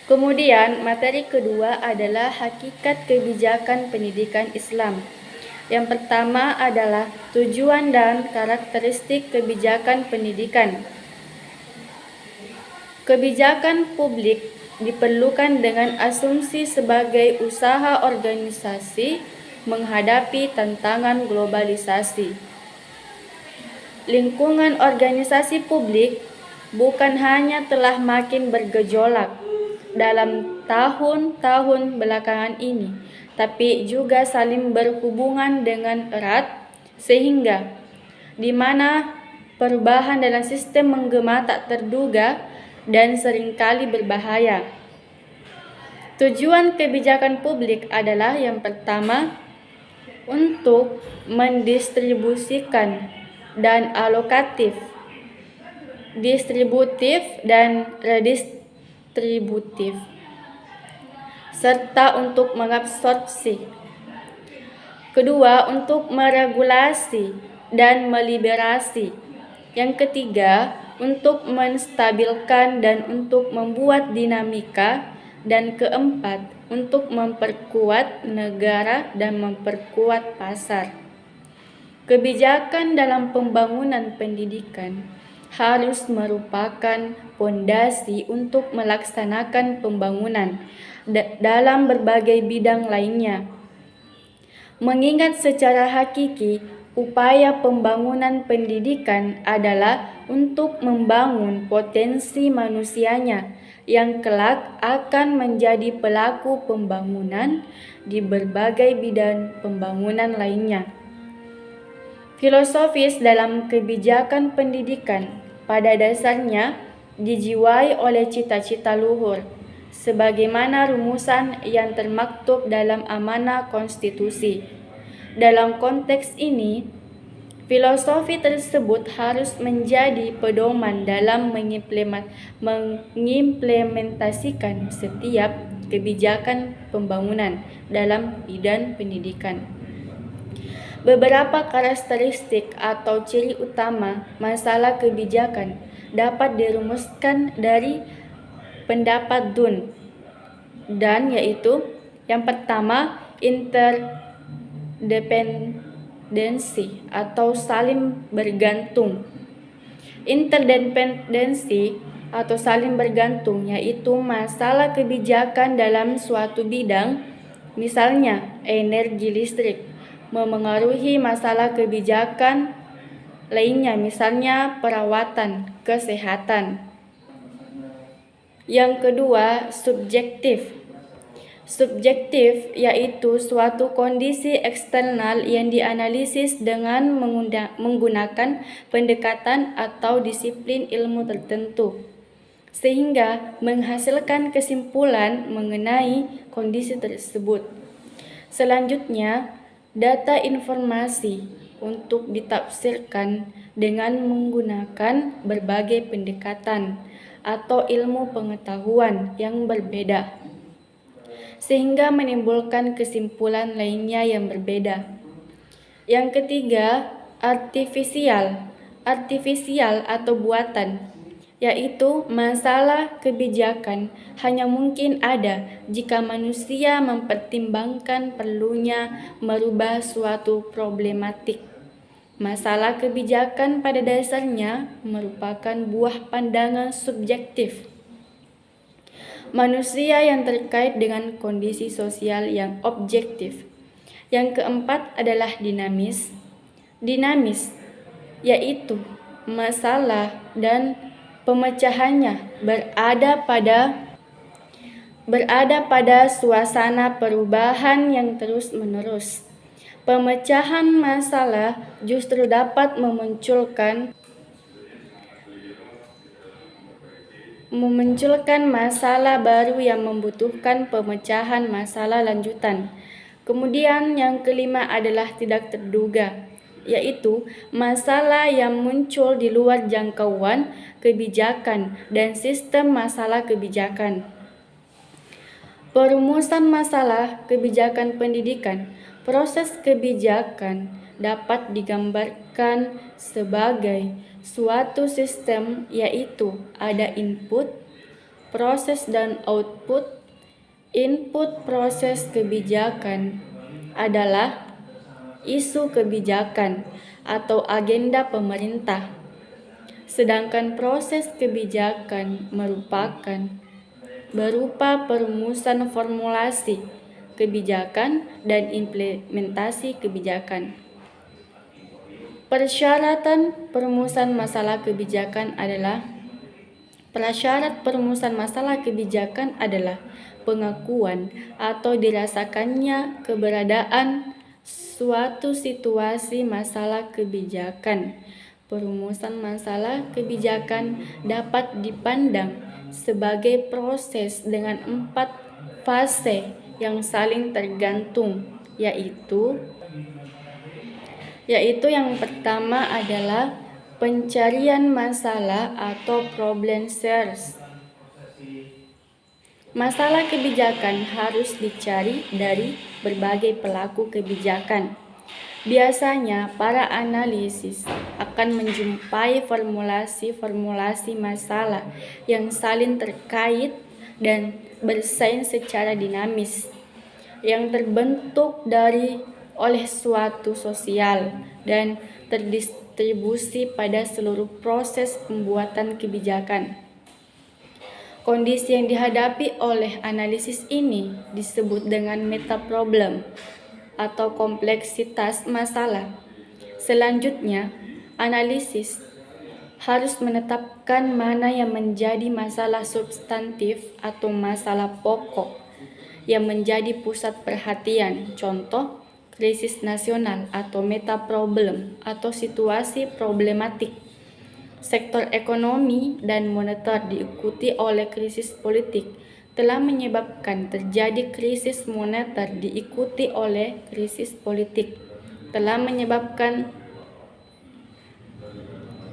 Kemudian, materi kedua adalah hakikat kebijakan pendidikan Islam. Yang pertama adalah tujuan dan karakteristik kebijakan pendidikan. Kebijakan publik diperlukan dengan asumsi sebagai usaha organisasi menghadapi tantangan globalisasi. Lingkungan organisasi publik bukan hanya telah makin bergejolak dalam tahun-tahun belakangan ini, tapi juga saling berhubungan dengan erat, sehingga di mana perubahan dalam sistem menggema tak terduga dan seringkali berbahaya. Tujuan kebijakan publik adalah yang pertama, untuk mendistribusikan dan alokatif, distributif dan redistributif, serta untuk mengabsorpsi. Kedua, untuk meregulasi dan meliberasi. Yang ketiga, untuk menstabilkan dan untuk membuat dinamika. Dan keempat, untuk memperkuat negara dan memperkuat pasar. Kebijakan dalam pembangunan pendidikan harus merupakan fondasi untuk melaksanakan pembangunan dalam berbagai bidang lainnya. Mengingat secara hakiki, upaya pembangunan pendidikan adalah untuk membangun potensi manusianya yang kelak akan menjadi pelaku pembangunan di berbagai bidang pembangunan lainnya. Filosofis dalam kebijakan pendidikan pada dasarnya dijiwai oleh cita-cita luhur, sebagaimana rumusan yang termaktub dalam amanah konstitusi. Dalam konteks ini, filosofi tersebut harus menjadi pedoman dalam mengimplementasikan setiap kebijakan pembangunan dalam bidang pendidikan. Beberapa karakteristik atau ciri utama masalah kebijakan dapat dirumuskan dari pendapat Dunn, dan yaitu yang pertama, interdependensi atau saling bergantung. Interdependensi atau saling bergantung yaitu masalah kebijakan dalam suatu bidang, misalnya energi listrik, memengaruhi masalah kebijakan lainnya, misalnya perawatan kesehatan. Yang kedua, subjektif. Subjektif yaitu suatu kondisi eksternal yang dianalisis dengan menggunakan pendekatan atau disiplin ilmu tertentu, sehingga menghasilkan kesimpulan mengenai kondisi tersebut. Selanjutnya, data informasi untuk ditafsirkan dengan menggunakan berbagai pendekatan atau ilmu pengetahuan yang berbeda, sehingga menimbulkan kesimpulan lainnya yang berbeda. Yang ketiga, artifisial atau buatan, yaitu masalah kebijakan hanya mungkin ada jika manusia mempertimbangkan perlunya merubah suatu problematik. Masalah kebijakan pada dasarnya merupakan buah pandangan subjektif manusia yang terkait dengan kondisi sosial yang objektif. Yang keempat adalah dinamis. Dinamis yaitu masalah dan pemecahannya berada pada suasana perubahan yang terus-menerus. Pemecahan masalah justru dapat memunculkan masalah baru yang membutuhkan pemecahan masalah lanjutan. Kemudian yang kelima adalah tidak terduga, yaitu masalah yang muncul di luar jangkauan kebijakan dan sistem masalah kebijakan. Perumusan masalah kebijakan pendidikan. Proses kebijakan dapat digambarkan sebagai suatu sistem, yaitu ada input, proses dan output. Input proses kebijakan adalah isu kebijakan atau agenda pemerintah, sedangkan proses kebijakan berupa perumusan formulasi kebijakan dan implementasi kebijakan. Prasyarat perumusan masalah kebijakan adalah pengakuan atau dirasakannya keberadaan suatu situasi masalah kebijakan. Perumusan masalah kebijakan dapat dipandang sebagai proses dengan 4 fase yang saling tergantung, yaitu yang pertama adalah pencarian masalah atau problem shares. Masalah kebijakan harus dicari dari berbagai pelaku kebijakan. Biasanya para analisis akan menjumpai formulasi masalah yang saling terkait dan bersaing secara dinamis, yang terbentuk oleh suatu sosial dan terdistribusi pada seluruh proses pembuatan kebijakan. Kondisi yang dihadapi oleh analisis ini disebut dengan meta-problem atau kompleksitas masalah. Selanjutnya, analisis harus menetapkan mana yang menjadi masalah substantif atau masalah pokok yang menjadi pusat perhatian. Contoh, krisis nasional atau meta-problem atau situasi problematik. Sektor ekonomi dan moneter diikuti oleh krisis politik telah menyebabkan terjadi krisis moneter diikuti oleh krisis politik telah menyebabkan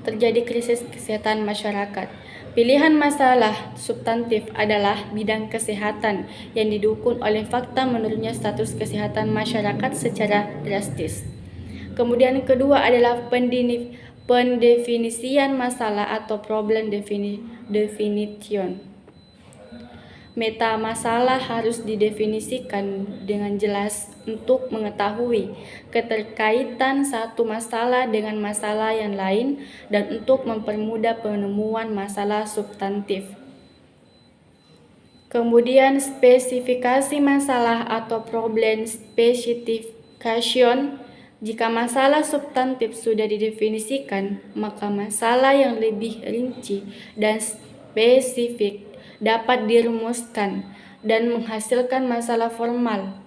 terjadi krisis kesehatan masyarakat. Pilihan masalah substantif adalah bidang kesehatan yang didukung oleh fakta menurunnya status kesehatan masyarakat secara drastis. Kemudian kedua adalah pendefinisian masalah atau problem definition. Meta masalah harus didefinisikan dengan jelas untuk mengetahui keterkaitan satu masalah dengan masalah yang lain dan untuk mempermudah penemuan masalah substantif. Kemudian spesifikasi masalah atau problem specification. Jika masalah substantif sudah didefinisikan, maka masalah yang lebih rinci dan spesifik dapat dirumuskan dan menghasilkan masalah formal.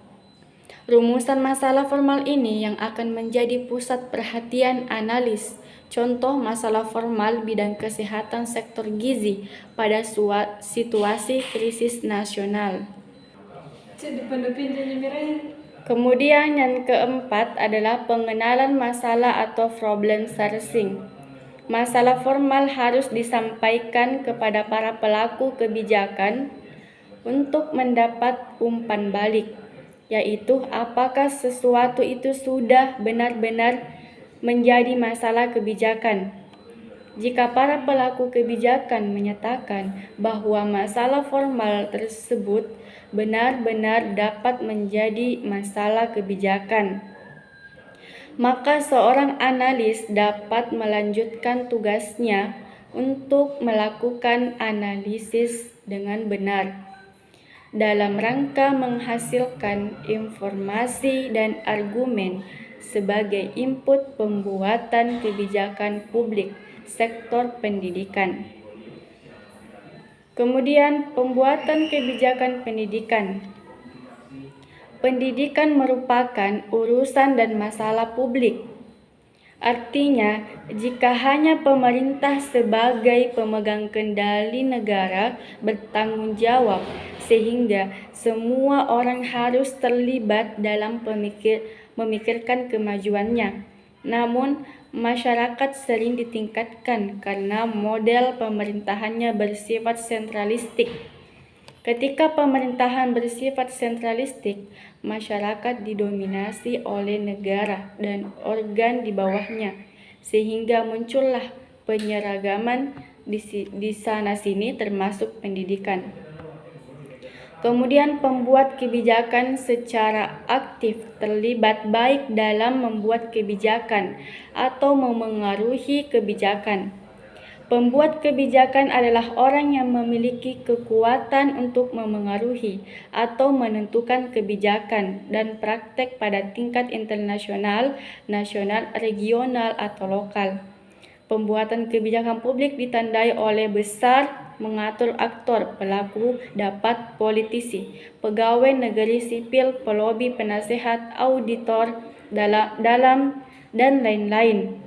Rumusan masalah formal ini yang akan menjadi pusat perhatian analis. Contoh masalah formal bidang kesehatan sektor gizi pada situasi krisis nasional. Kemudian yang keempat adalah pengenalan masalah atau problem sourcing. Masalah formal harus disampaikan kepada para pelaku kebijakan untuk mendapat umpan balik, yaitu apakah sesuatu itu sudah benar-benar menjadi masalah kebijakan. Jika para pelaku kebijakan menyatakan bahwa masalah formal tersebut benar-benar dapat menjadi masalah kebijakan, maka seorang analis dapat melanjutkan tugasnya untuk melakukan analisis dengan benar dalam rangka menghasilkan informasi dan argumen sebagai input pembuatan kebijakan publik sektor pendidikan. Kemudian pembuatan kebijakan pendidikan. Pendidikan merupakan urusan dan masalah publik. Artinya, jika hanya pemerintah sebagai pemegang kendali negara bertanggung jawab, sehingga semua orang harus terlibat dalam memikirkan kemajuannya. Namun, masyarakat sering ditingkatkan karena model pemerintahannya bersifat sentralistik. Ketika pemerintahan bersifat sentralistik, masyarakat didominasi oleh negara dan organ di bawahnya, sehingga muncullah penyeragaman di sana-sini termasuk pendidikan. Kemudian pembuat kebijakan secara aktif terlibat baik dalam membuat kebijakan atau memengaruhi kebijakan. Pembuat kebijakan adalah orang yang memiliki kekuatan untuk memengaruhi atau menentukan kebijakan dan praktek pada tingkat internasional, nasional, regional, atau lokal. Pembuatan kebijakan publik ditandai oleh besar mengatur aktor, pelaku, dapat politisi, pegawai negeri sipil, pelobi, penasehat, auditor, dalam dan lain-lain.